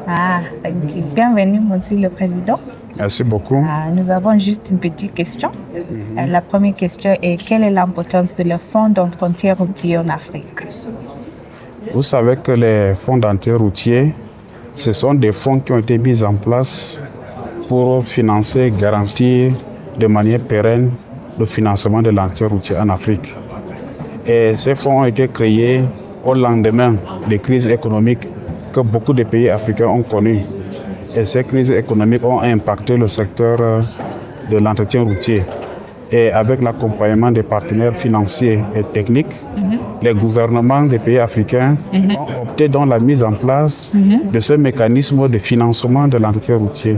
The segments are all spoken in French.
Thank you. Bienvenue, Monsieur le Président. Merci beaucoup. Nous avons juste une petite question. La première question est quelle est l'importance de le fonds d'entretien routier en Afrique? Vous savez que les fonds d'entretien routier, ce sont des fonds qui ont été mis en place pour financer, garantir de manière pérenne le financement de l'entretien routier en Afrique. Et ces fonds ont été créés au lendemain des crises économiques que beaucoup de pays africains ont connues. Et ces crises économiques ont impacté le secteur de l'entretien routier. Et avec l'accompagnement des partenaires financiers et techniques, les gouvernements des pays africains ont opté dans la mise en place de ce mécanisme de financement de l'entretien routier.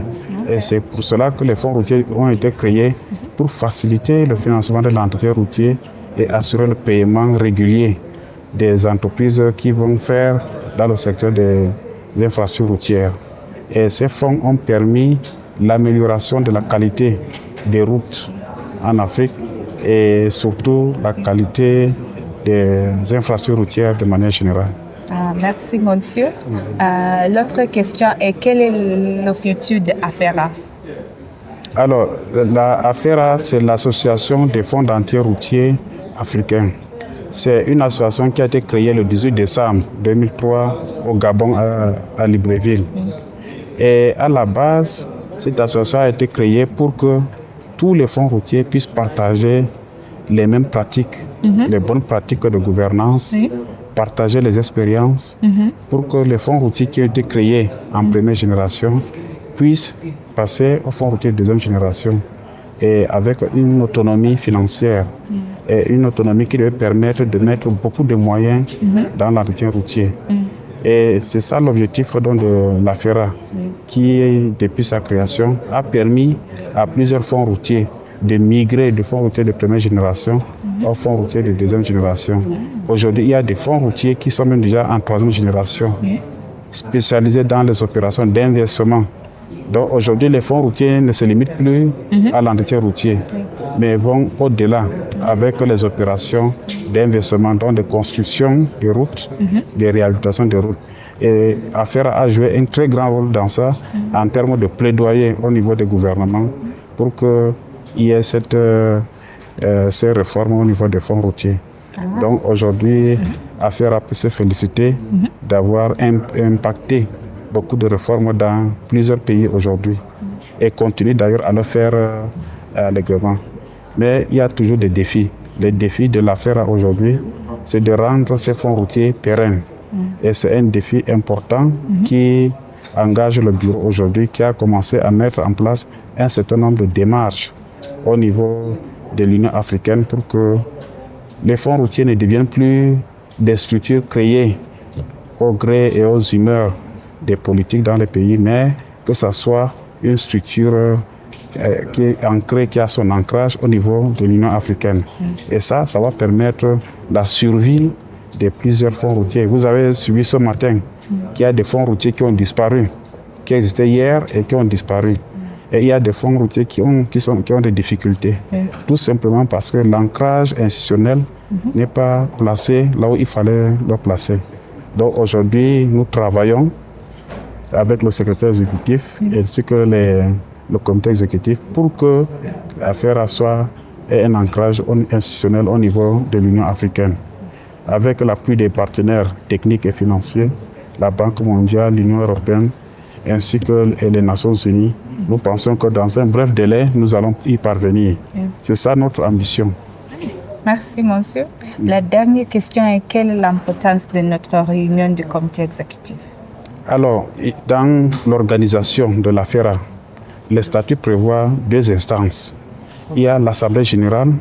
Et c'est pour cela que les fonds routiers ont été créés pour faciliter le financement de l'entretien routier et assurer le paiement régulier des entreprises qui vont faire dans le secteur des infrastructures routières. Et ces fonds ont permis l'amélioration de la qualité des routes en Afrique et surtout la qualité des infrastructures routières de manière générale. Merci, monsieur. L'autre question est quel est le futur de AFERA? Alors, la AFERA, c'est l'association des fonds d'entretien routier africains. C'est une association qui a été créée le 18 décembre 2003 au Gabon, à Libreville. Et à la base, cette association a été créée pour que tous les fonds routiers puissent partager les mêmes pratiques, les bonnes pratiques de gouvernance, partager les expériences pour que les fonds routiers qui ont été créés en première génération puissent passer aux fonds routiers de deuxième génération et avec une autonomie financière et une autonomie qui leur permettre de mettre beaucoup de moyens dans l'entretien routier. Et c'est ça l'objectif de l'AFERA, qui, depuis sa création, a permis à plusieurs fonds routiers de migrer de fonds routiers de première génération aux fonds routiers de deuxième génération. Aujourd'hui, il y a des fonds routiers qui sont même déjà en troisième génération, spécialisés dans les opérations d'investissement. Donc aujourd'hui, les fonds routiers ne se limitent plus à l'entretien routier, mais vont au-delà avec les opérations d'investissement, donc de construction de routes, de réhabilitation de routes. Et AFERA a joué un très grand rôle dans ça, en termes de plaidoyer au niveau des gouvernements pour qu'il y ait ces réformes au niveau des fonds routiers. Donc aujourd'hui, AFERA peut se féliciter d'avoir impacté beaucoup de réformes dans plusieurs pays aujourd'hui et continue d'ailleurs à le faire allègrement. Mais il y a toujours des défis. Les défis de l'AFERA aujourd'hui, c'est de rendre ces fonds routiers pérennes. Et c'est un défi important qui engage le bureau aujourd'hui, qui a commencé à mettre en place un certain nombre de démarches au niveau de l'Union africaine pour que les fonds routiers ne deviennent plus des structures créées au gré et aux humeurs des politiques dans les pays, mais que ce soit une structure qui est ancrée, qui a son ancrage au niveau de l'Union africaine. Et ça va permettre la survie de plusieurs fonds routiers. Vous avez suivi ce matin qu'il y a des fonds routiers qui ont disparu, qui existaient hier et qui ont disparu. Et il y a des fonds routiers qui ont des difficultés, tout simplement parce que l'ancrage institutionnel n'est pas placé là où il fallait le placer. Donc aujourd'hui, nous travaillons avec le secrétaire exécutif ainsi que le comité exécutif pour que l'AFERA soit un ancrage institutionnel au niveau de l'Union africaine. Avec l'appui des partenaires techniques et financiers, la Banque mondiale, l'Union européenne ainsi que les Nations unies, nous pensons que dans un bref délai, nous allons y parvenir. C'est ça notre ambition. Merci, monsieur. La dernière question est quelle est l'importance de notre réunion du comité exécutif? Alors, dans l'organisation de l'AFERA, le statut prévoit deux instances. Il y a l'Assemblée générale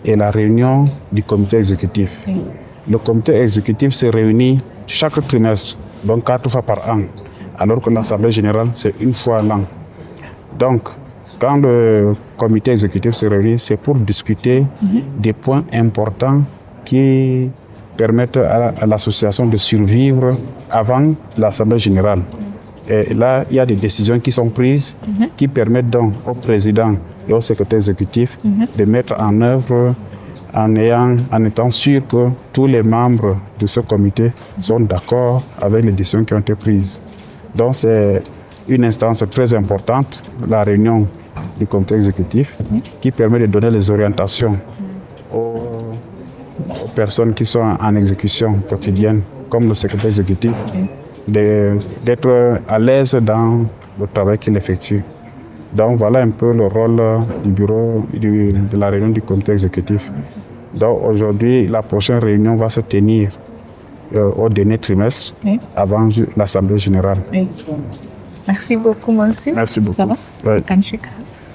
et la réunion du comité exécutif. Le comité exécutif se réunit chaque trimestre, donc 4 fois par an, alors que l'Assemblée générale, c'est une fois l'an. Donc, quand le comité exécutif se réunit, c'est pour discuter des points importants qui permettent à l'association de survivre avant l'Assemblée générale. Et là, il y a des décisions qui sont prises qui permettent donc au président et au secrétaire exécutif de mettre en œuvre en étant sûr que tous les membres de ce comité sont d'accord avec les décisions qui ont été prises. Donc c'est une instance très importante, la réunion du comité exécutif, qui permet de donner les orientations aux personnes qui sont en exécution quotidienne, comme le secrétaire exécutif, d'être à l'aise dans le travail qu'il effectue. Donc voilà un peu le rôle du bureau de la réunion du comité exécutif. Donc aujourd'hui, la prochaine réunion va se tenir au dernier trimestre, avant l'Assemblée générale. Merci beaucoup, monsieur. Merci beaucoup. Ça va? Oui. Kan je casse?